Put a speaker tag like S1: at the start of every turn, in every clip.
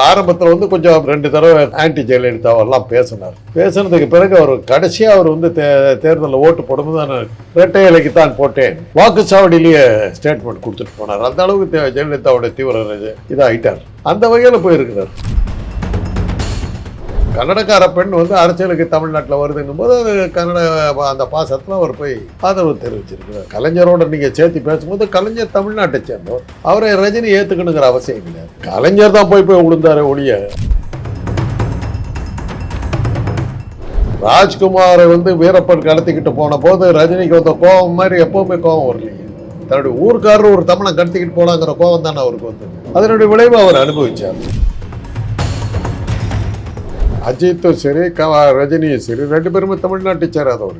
S1: ஆரம்பத்தில் வந்து கொஞ்சம் 2 தடவை ஆன்டி ஜெயலலிதாவெல்லாம் பேசினதுக்கு பிறகு அவர் கடைசியாக அவர் வந்து தேர்தலில் ஓட்டு போடும்போது நான் இரட்டை இலைக்கு தான் போட்டேன் வாக்குச்சாவடியிலேயே ஸ்டேட்மெண்ட் கொடுத்துட்டு போனார். அந்த அளவுக்கு ஜெயலலிதாவோட தீவிர இதாகிட்டார். அந்த வகையில் போயிருக்கிறார். கன்னடக்கார பெண் வந்து அரசியலுக்கு தமிழ்நாட்டில் வருதுங்கும் போது கன்னட அந்த பாசத்தில் அவர் போய் ஆதரவு தெரிவிச்சிருக்கிறார். கலைஞரோட நீங்கள் சேர்த்து பேசும்போது கலைஞர் தமிழ்நாட்டை சேர்ந்தவர், அவரை ரஜினி ஏற்றுக்கணுங்கிற அவசியம் கிடையாது. கலைஞர் தான் போய் விழுந்தாரு ஒழிய ராஜ்குமாரை வந்து வீரப்பன் கடத்திக்கிட்டு போன போது ரஜினிக்கு வந்த கோபம் மாதிரி எப்பவுமே கோபம் வரலைங்க. தன்னுடைய ஊருக்காரர் ஒரு தமிழை கடத்திக்கிட்டு போனாங்கிற கோபம் தானே அவருக்கு வந்து அதனுடைய விளைவு அவர் அனுபவிச்சார். அஜித்தும் சரி ரஜினியும் சரி 2 பேருமே தமிழ்நாட்டை சேராதவர்.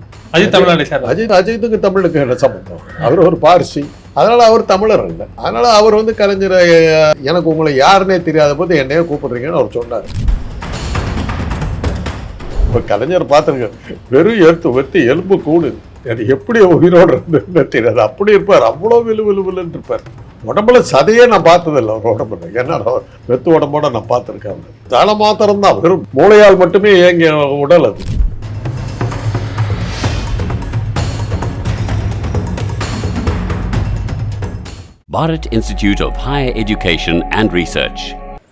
S1: அஜித்துக்கு தமிழுக்கு என்ன சம்பந்தம்? அவர் ஒரு பார்சி, அதனால அவர் தமிழர் இல்லை. அதனால அவர் வந்து கலைஞர் எனக்கு உங்களை யாருன்னே தெரியாத போது என்னையே கூப்பிடுறீங்கன்னு அவர் சொன்னார். இப்போ கலைஞர் பார்த்துருங்க, வெறும் எடுத்து எலும்பு கூடு, அது எப்படி உயிரோடு இருந்துன்னு தெரியாது, அப்படி இருப்பார். அவ்வளோ விழுன்னு இருப்பார். உடம்புல சதையே நான் பார்த்ததில்லை அவர் உடம்புல. ஏன்னா வெத்து உடம்போட நான் பார்த்துருக்கேன். தலை மாத்திரம்தான், வெறும் மூளையால் மட்டுமே இயங்கிய உடல் அது.
S2: Bharat Institute of Higher Education and Research.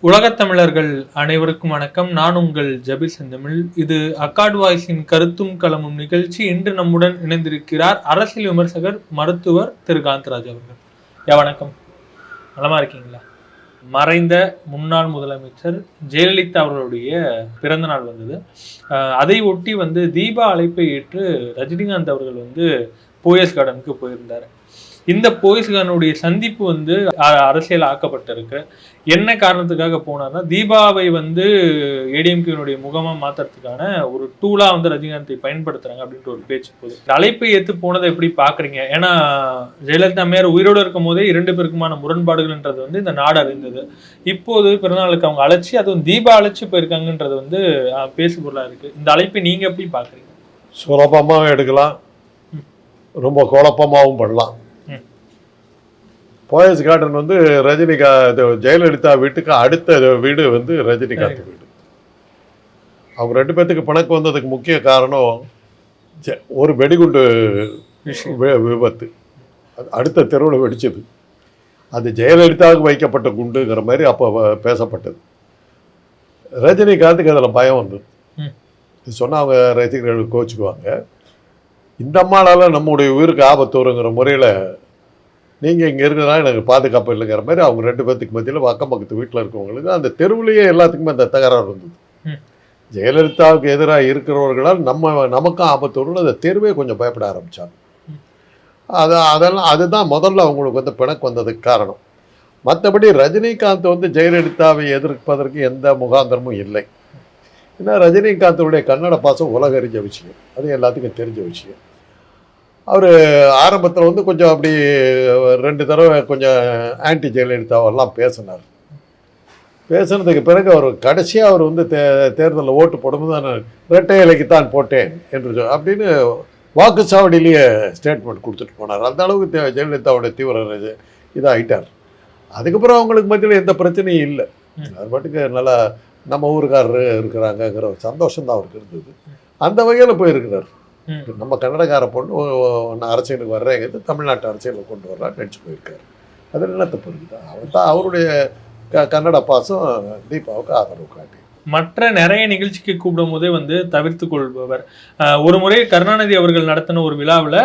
S3: உலகத் தமிழர்கள் அனைவருக்கும் வணக்கம். நான் உங்கள் ஜபீர் செந்தமிழ். இது அக்காட் வாய்ஸின் கருத்தும் களமும் நிகழ்ச்சி. இன்று நம்முடன் இணைந்திருக்கிறார் அரசியல் விமர்சகர் மருத்துவர் திரு காந்தராஜ் அவர்கள். வணக்கம், நலமா இருக்கீங்களா? மறைந்த முன்னாள் முதலமைச்சர் ஜெயலலிதா அவர்களுடைய பிறந்த நாள் வந்தது. அதை ஒட்டி வந்து தீபா அழைப்பை ஏற்று ரஜினிகாந்த் அவர்கள் வந்து போயஸ் கார்டனுக்கு போயிருந்தார். இந்த போயஸ் கார்டனுடைய சந்திப்பு வந்து அரசியல் ஆக்கப்பட்டிருக்கு. என்ன காரணத்துக்காக போனார்னா, தீபாவை வந்து ஏடிஎம்கேனுடைய முகமா மாத்துறதுக்கான ஒரு டூலா வந்து ரஜினிகாந்தை பயன்படுத்துறாங்க அப்படின்ற ஒரு பேச்சு போகுது. அழைப்பை ஏற்று போனதை எப்படி பாக்குறீங்க? ஏன்னா ஜெயலலிதா அம்மையார் உயிரோடு இருக்கும் போதே 2 பேருக்குமான முரண்பாடுகள்ன்றது வந்து இந்த நாடு அறிந்தது. இப்போது பிறந்தநாளுக்கு அவங்க அழைச்சி, அதுவும் தீபா அழைச்சி போயிருக்காங்கன்றது வந்து பேசு பொருளா இருக்கு. இந்த அழைப்பை நீங்க எப்படி பாக்குறீங்க?
S1: சுலபமாகவும் எடுக்கலாம், ரொம்ப குழப்பமாகவும் பண்ணலாம். போயஸ் கார்டன் வந்து ஜெயலலிதா வீட்டுக்கு அடுத்த வீடு வந்து ரஜினிகாந்த் வீடு. அவங்க 2 பேர்த்துக்கு பிணக்கு வந்ததுக்கு முக்கிய காரணம் ஒரு வெடிகுண்டு விபத்து. அடுத்த தெருவில் வெடிச்சது. அது ஜெயலலிதாவுக்கு வைக்கப்பட்ட குண்டுங்கிற மாதிரி அப்போ பேசப்பட்டது. ரஜினிகாந்துக்கு அதில் பயம் வந்தது. சொன்னால் அவங்க ரசிகர்கள் கோச்சுக்குவாங்க. இந்த அம்மாளால் நம்முடைய உயிருக்கு ஆபத்து வருங்கிற முறையில் நீங்கள் இங்கே இருக்கிறதா எனக்கு பாதுகாப்பு இல்லைங்கிற மாதிரி அவங்க 2 பேர்த்துக்கு மத்தியில் அக்கம் பக்கத்து வீட்டில் இருக்கவங்களுக்கு அந்த தெருவிலேயே எல்லாத்துக்குமே அந்த தகராறு இருந்தது. ஜெயலலிதாவுக்கு எதிராக இருக்கிறவர்களால் நமக்கும் ஆபத்து வரும்னு அந்த தெருவே கொஞ்சம் பயப்பட ஆரம்பித்தாங்க. அதுதான் முதல்ல அவங்களுக்கு வந்து பிணக்கு வந்ததுக்கு காரணம். மற்றபடி ரஜினிகாந்த் வந்து ஜெயலலிதாவை எதிர்ப்பதற்கு எந்த முகாந்திரமும் இல்லை. ஏன்னா ரஜினிகாந்தோடைய கன்னட பாசம் உலக அறிஞ்ச விஷயம், அது எல்லாத்துக்கும் தெரிஞ்ச விஷயம். அவர் ஆரம்பத்தில் வந்து கொஞ்சம் அப்படி 2 தடவை கொஞ்சம் ஆன்டி ஜெயலலிதாவெல்லாம் பேசினதுக்கு பிறகு அவர் கடைசியாக அவர் வந்து தேர்தலில் ஓட்டு போடும்போது நான் இரட்டை இலைக்கு தான் போட்டேன் என்று அப்படின்னு வாக்குச்சாவடியிலேயே ஸ்டேட்மெண்ட் கொடுத்துட்டு போனார். அந்த அளவுக்கு ஜெயலலிதாவோட தீவிர இதாகிட்டார். அதுக்கப்புறம் அவங்களுக்கு மத்தியில் எந்த பிரச்சனையும் இல்லை. அது பாட்டுக்கு நல்லா நம்ம ஊருக்காரரு இருக்கிறாங்கங்கிற ஒரு சந்தோஷம் தான் அவருக்கு இருந்தது. அந்த வகையில் போயிருக்கிறார். நம்ம கன்னடக்கார பொண்ணு அரசியலுக்கு வர்றேங்கிறது தமிழ்நாட்டு அரசியலுக்கு கொண்டு வரலான்னு நினச்சி போயிருக்காரு. அது என்ன தப்பு இருக்குதா? அவர் தான் அவருடைய கன்னட பாசம் தீபாவுக்கு ஆதரவு காட்டி
S3: மற்ற நிறைய நிகழ்ச்சிக்கு கூப்பிடும் போதே வந்து தவிர்த்து கொள்பவர். ஒரு முறை கருணாநிதி அவர்கள் நடத்தின ஒரு விழாவில்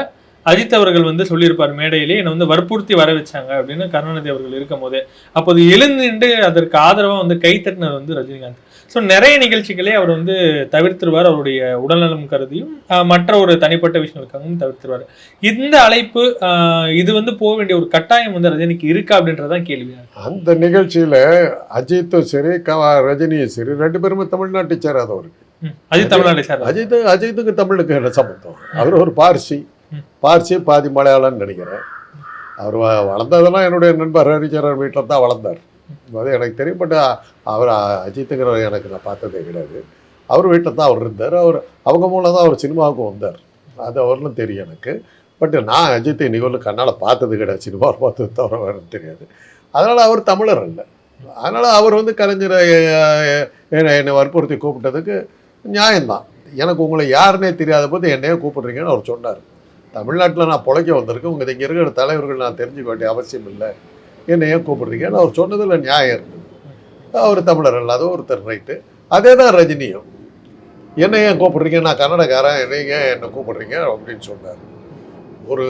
S3: அஜித் அவர்கள் வந்து சொல்லியிருப்பார், மேடையிலே என்னை வந்து வற்புறுத்தி வர வச்சாங்க அப்படின்னு கருணாநிதி அவர்கள் இருக்கும் போதே. அப்போது எழுந்துட்டு அதற்கு ஆதரவாக வந்து கைத்தட்டினர் வந்து ரஜினிகாந்த். ஸோ நிறைய நிகழ்ச்சிகளே அவர் வந்து தவிர்த்துருவார், அவருடைய உடல்நலம் கருதியும் மற்ற ஒரு தனிப்பட்ட விஷயங்களுக்காகவும் தவிர்த்துருவார். இந்த அழைப்பு இது வந்து போக வேண்டிய ஒரு கட்டாயம் வந்து ரஜினிக்கு இருக்கா அப்படின்றதான் கேள்வி.
S1: அந்த நிகழ்ச்சியில் அஜித்தும் சரி ரஜினியும் சரி 2 பேருமே தமிழ்நாட்டை சேராதவருக்கு.
S3: அஜித் தமிழ்நாட்டை சேர
S1: அஜித்துக்கு தமிழுக்கு என்ன சம்பந்தம்? அவர் ஒரு பார்சி பாதி மலையாளம்னு நினைக்கிறேன். அவர் வளர்ந்ததெல்லாம் என்னுடைய நண்பர் ஹரிச்சரன் வீட்டில் தான் வளர்ந்தார், அது எனக்கு தெரியும். பட் அவர் அஜித்துங்கிற எனக்கு நான் பார்த்ததே கிடையாது. அவர் வீட்டில் தான் அவர் இருந்தார். அவங்க மூலம் தான் அவர் சினிமாவுக்கு வந்தார். அது அவர்களும் தெரியும் எனக்கு. பட் நான் அஜித்தை நிகழ்வு கண்ணால் பார்த்தது கிடையாது, சினிமாவில் பார்த்தது தவிர வேறு தெரியாது. அதனால் அவர் தமிழர் இல்லை. அதனால் அவர் வந்து கலைஞரை என்னை வற்புறுத்தி கூப்பிட்டதுக்கு நியாயம்தான். எனக்கு உங்களை யாருன்னே தெரியாத போது என்னையே கூப்பிடுறீங்கன்னு அவர் சொன்னார். தமிழ்நாட்டில் நான் பிழைக்க வந்திருக்கேன், உங்கள் இங்கே இருக்கிற தலைவர்கள் நான் தெரிஞ்சுக்க வேண்டிய அவசியம் இல்லை, என்னையே கூப்பிடுறீங்கன்னு அவர் சொன்னதில் நியாயம் இருந்தது. அவர் தமிழர் அல்லாத ஒருத்தர், ரைட்டு. அதே தான் ரஜினியும், என்ன ஏன் கூப்பிடுறீங்க, நான் கன்னடக்காரன், என்னை கூப்பிடுறீங்க அப்படின்னு சொன்னார். ஒரு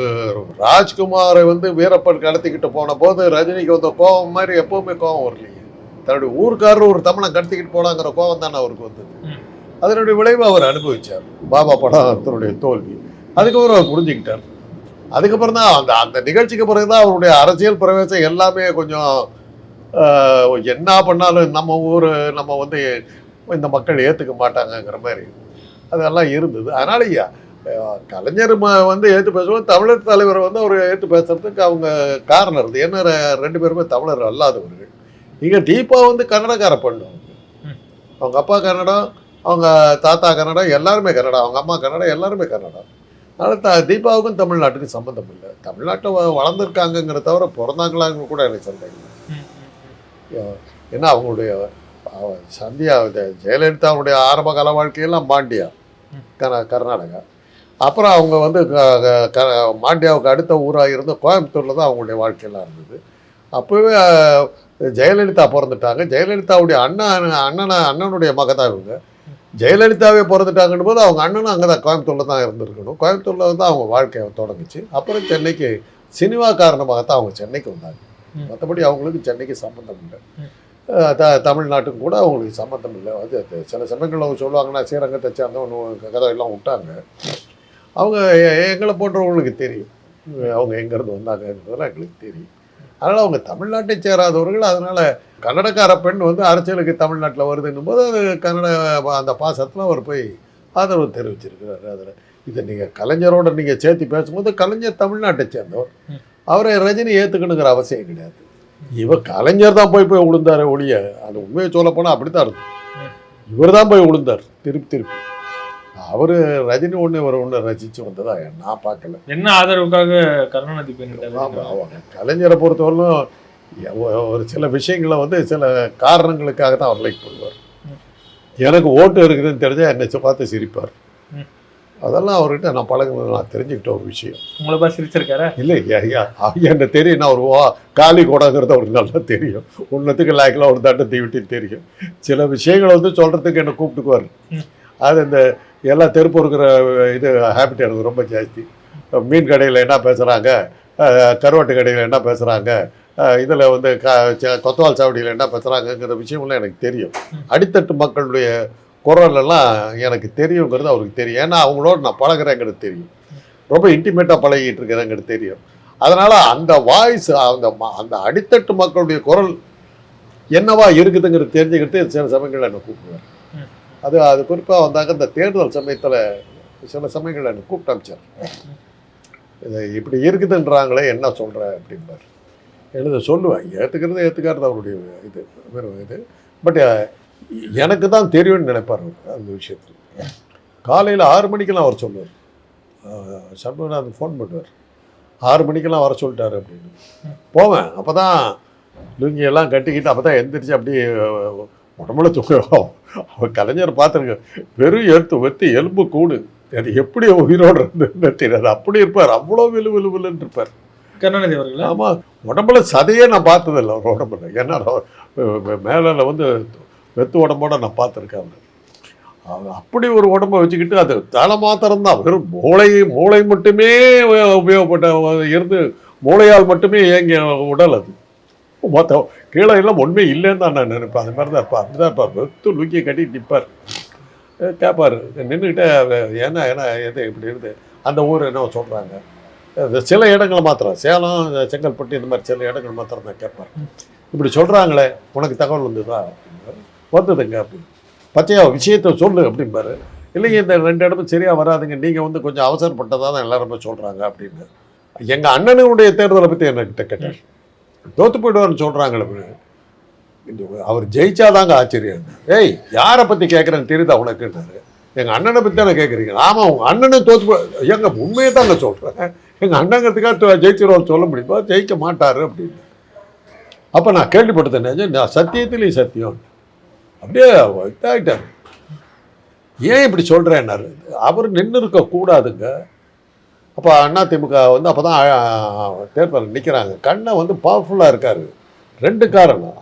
S1: ராஜ்குமாரை வந்து வீரப்பன் கடத்திக்கிட்டு போன போது ரஜினிக்கு வந்த கோபம் மாதிரி எப்போவுமே கோபம் வரலையே. தன்னுடைய ஊருக்காரர் ஒரு தமிழன் கடத்திக்கிட்டு போனாங்கிற கோபம் தானே அவருக்கு வந்தது. அதனுடைய விளைவு அவர் அனுபவித்தார். பாபா படத்தினுடைய தோல்வி. அதுக்கப்புறம் அவர் புரிஞ்சுக்கிட்டார். அதுக்கப்புறம் தான் அந்த நிகழ்ச்சிக்கு பிறகு தான் அவருடைய அரசியல் பிரவேசம் எல்லாமே கொஞ்சம் என்ன பண்ணாலும் நம்ம ஊர் நம்ம வந்து இந்த மக்கள் ஏற்றுக்க மாட்டாங்கங்கிற மாதிரி அதெல்லாம் இருந்தது. அதனால கலைஞர் வந்து ஏற்று பேசுவோம், தமிழர் தலைவரை வந்து அவர் ஏற்று பேசுறதுக்கு அவங்க காரணம் இருக்குது. ஏன்னா 2 பேருமே தமிழர் அல்லாதவர்கள். இங்கே தீபா வந்து கன்னடக்கார பொண்ணு, அவங்க அப்பா கன்னடம், அவங்க தாத்தா கன்னடம், எல்லாருமே கன்னடம், அவங்க அம்மா கன்னடம், எல்லாருமே கன்னடம். அதனால் தீபாவுக்கும் தமிழ்நாட்டுக்கும் சம்மந்தம் இல்லை. தமிழ்நாட்டில் வளர்ந்துருக்காங்கங்கிற தவிர பிறந்தாங்களாங்க கூட எனக்கு சந்தேகம். ஏன்னா அவங்களுடைய சந்தியா ஜெயலலிதாவுடைய ஆரம்ப கால வாழ்க்கையெல்லாம் மாண்டியா, கர்நாடகா. அப்புறம் அவங்க வந்து மாண்டியாவுக்கு அடுத்த ஊராக இருந்த கோயம்புத்தூரில் தான் அவங்களுடைய வாழ்க்கையெல்லாம் இருந்தது. அப்போவே ஜெயலலிதா பிறந்துட்டாங்க. ஜெயலலிதாவுடைய அண்ணனுடைய மக தான் இவங்க. ஜெயலலிதாவே பிறந்துட்டாங்கன்னு போது அவங்க அண்ணனும் அங்கே தான் கோயம்புத்தூரில் தான் இருந்திருக்கணும். கோயம்புத்தூரில் தான் அவங்க வாழ்க்கையை தொடங்குச்சு. அப்புறம் சென்னைக்கு சினிமா காரணமாகத்தான் அவங்க சென்னைக்கு வந்தாங்க. மற்றபடி அவங்களுக்கு சென்னைக்கு சம்மந்தம் இல்லை, தமிழ்நாட்டுக்கும் கூட அவங்களுக்கு சம்மந்தம் இல்லை. அது சில சமயங்கள் அவங்க சொல்லுவாங்கன்னா ஸ்ரீரங்கத்தை சேர்ந்த ஒன்று கதையெல்லாம் விட்டாங்க. அவங்க எங்களை போன்றவங்களுக்கு தெரியும் அவங்க எங்கேருந்து வந்தாங்கன்றதெல்லாம் எங்களுக்கு தெரியும். அதனால் அவங்க தமிழ்நாட்டை சேராதவர்கள். அதனால் கன்னடக்கார பெண் வந்து அரசியலுக்கு தமிழ்நாட்டில் வருதுன்னும் போது அது கன்னட அந்த பாசத்தில் அவர் போய் ஆதரவு தெரிவிச்சிருக்கிறாரு. அதில் இதை நீங்கள் கலைஞரோட நீங்கள் சேர்த்து பேசும்போது கலைஞர் தமிழ்நாட்டை சேர்ந்தவர், அவரை ரஜினி ஏற்றுக்கணுங்கிற அவசியம் கிடையாது. இவர் கலைஞர் தான் போய் விழுந்தார் ஒழிய, அது உண்மையை சொல்ல போனால் அப்படி தான் இருக்கும். இவர் தான் போய் விழுந்தார் திருப்பி. அவர் ரஜினி ஒன்று ரசித்து வந்ததா நான் பார்க்கல.
S3: என்ன ஆதரவுக்காக கருணாநிதி
S1: கலைஞரை பொறுத்தவரையிலும் ஒரு சில விஷயங்களை வந்து சில காரணங்களுக்காக தான் அவர் லைக் பண்ணுவார். எனக்கு ஓட்டு இருக்குதுன்னு தெரிஞ்சால் என்னை பார்த்து சிரிப்பார். அதெல்லாம் அவர்கிட்ட நான் பழகுனது நான் தெரிஞ்சுக்கிட்ட ஒரு விஷயம்.
S3: உங்களை பார்த்து சிரிச்சிருக்காரா? இல்லை
S1: ஐயா என்ன தெரியும், நான் ஒரு காலி கூடங்கிறது அவருக்கு நல்லா தெரியும். ஒன்றத்துக்கு லாய்க்கில் ஒரு தட்டை தீவிட்டின்னு தெரியும். சில விஷயங்களை வந்து சொல்கிறதுக்கு என்னை கூப்பிட்டுக்குவார். அது இந்த எல்லா தெருப்பு இருக்கிற இது ஹேபிட் எனக்கு ரொம்ப ஜாஸ்தி. மீன் கடையில் என்ன பேசுகிறாங்க, கருவாட்டு கடையில் என்ன பேசுகிறாங்க, இதில் வந்து கொத்தவால் சாவடியில் என்ன பேசுகிறாங்கங்கிற விஷயம்லாம் எனக்கு தெரியும். அடித்தட்டு மக்களுடைய குரலெல்லாம் எனக்கு தெரியுங்கிறது அவருக்கு தெரியும். ஏன்னா அவங்களோட நான் பழகிறேங்கிறது தெரியும், ரொம்ப இன்டிமேட்டாக பழகிட்டு இருக்கிறேங்கிறது தெரியும். அதனால் அந்த வாய்ஸ், அந்த அடித்தட்டு மக்களுடைய குரல் என்னவா இருக்குதுங்கிறது தெரிஞ்சுக்கிட்டு சில சமயங்களில் என்னை கூப்பிடுவார். அது குறிப்பாக வந்தாங்க இந்த தேர்தல் சமயத்தில் சில சமயங்களில் என்னை கூப்பிட்டு அமிச்சார். இது இப்படி இருக்குதுன்றாங்களே என்ன சொல்கிறேன் அப்படின்பார். எழுத சொல்லுவேன், ஏற்றுக்கிறது அவருடைய இது வெறும் இது. பட் எனக்கு தான் தெரியும்னு நினைப்பார் அந்த விஷயத்தில். காலையில் 6 மணிக்கெல்லாம் அவர் சொல்லுவார், சண்முகநாதன் ஃபோன் பண்ணுவார், 6 மணிக்கெல்லாம் வர சொல்லிட்டாரு அப்படின்னு. போவேன். அப்போ தான் லுங்கியெல்லாம் கட்டிக்கிட்டு அப்போ தான் எந்திரிச்சு அப்படியே உடம்புல தூங்குவோம். அவர் கலைஞர் பார்த்துருங்க, வெறும் வெத்தி எலும்பு கூடு, அது எப்படி உயிரோடு இருந்துன்னு தெரியாது, அப்படி இருப்பார். அவ்வளோ விழுன்னு இருப்பார்
S3: கருணாநிதி அவர்கள்.
S1: ஆமாம், உடம்புல சதையே நான் பார்த்ததில்லை அவர் உடம்புல. ஏன்னா மேலே வந்து வெத்து உடம்போட நான் பார்த்துருக்கேன். அவர் அப்படி ஒரு உடம்பை வச்சுக்கிட்டு அது தலை மாத்திரம்தான், வெறும் மூளை மட்டுமே உபயோகப்பட்ட இருந்து மூளையால் மட்டுமே இயங்கிய உடல். அது மொத்த கீழே எல்லாம் ஒன்றுமே இல்லைன்னு தான் நான் நினைப்பேன். அது மாதிரி தான் இருப்பார். அப்படி தான் இருப்பார். வெத்து லுக்கியை கட்டிட்டு நிற்பார், கேட்பார் நின்றுக்கிட்டே. ஏன்னா எது இப்படி இருந்து அந்த ஊர் என்ன சொல்கிறாங்க, சில இடங்களை மாத்திரம், சேலம் செங்கல்பட்டு இந்த மாதிரி சில இடங்கள் மாத்திரம் தான் கேட்பார். இப்படி சொல்கிறாங்களே, உனக்கு தகவல் வந்ததா அப்படின்பார். வந்ததுங்க அப்படின்னு, பச்சையா விஷயத்தை சொல்லு அப்படின்பாரு. இல்லைங்க இந்த 2 இடமும் சரியாக வராதுங்க, நீங்கள் வந்து கொஞ்சம் அவசரப்பட்டதாக தான் எல்லாருமே சொல்கிறாங்க அப்படின்னு. எங்கள் அண்ணனுடைய தேர்தலை பற்றி என்கிட்ட கேட்டார். தோற்று போயிடுவார்னு சொல்கிறாங்களே அப்படின்னு. அவர் ஜெயிச்சாதாங்க ஆச்சரியம். ஏய் யாரை பற்றி கேட்குறேன்னு தெரியுதா உனக்குன்னாரு. எங்கள் அண்ணனை பற்றி தானே கேட்குறீங்க. ஆமாம், உங்கள் அண்ணனை தோற்று போய் எங்கள் உண்மையை தாங்க சொல்கிறேன். எங்கள் அண்ணங்கிறதுக்காக ஜெயிச்சிருவார் சொல்ல முடியுமா? ஜெயிக்க மாட்டார் அப்படின்னு. அப்போ நான் கேள்விப்பட்டேன், நான் சத்தியத்திலேயும் சத்தியம் அப்படியே இதாகிட்டார். ஏன் இப்படி சொல்கிறேன்னாரு, அவர் நின்று இருக்கக்கூடாதுங்க. அப்போ அதிமுக வந்து அப்போ தான் தேர்தல் நிற்கிறாங்க. கண்ணை வந்து பவர்ஃபுல்லாக இருக்கார். 2 காரணம்.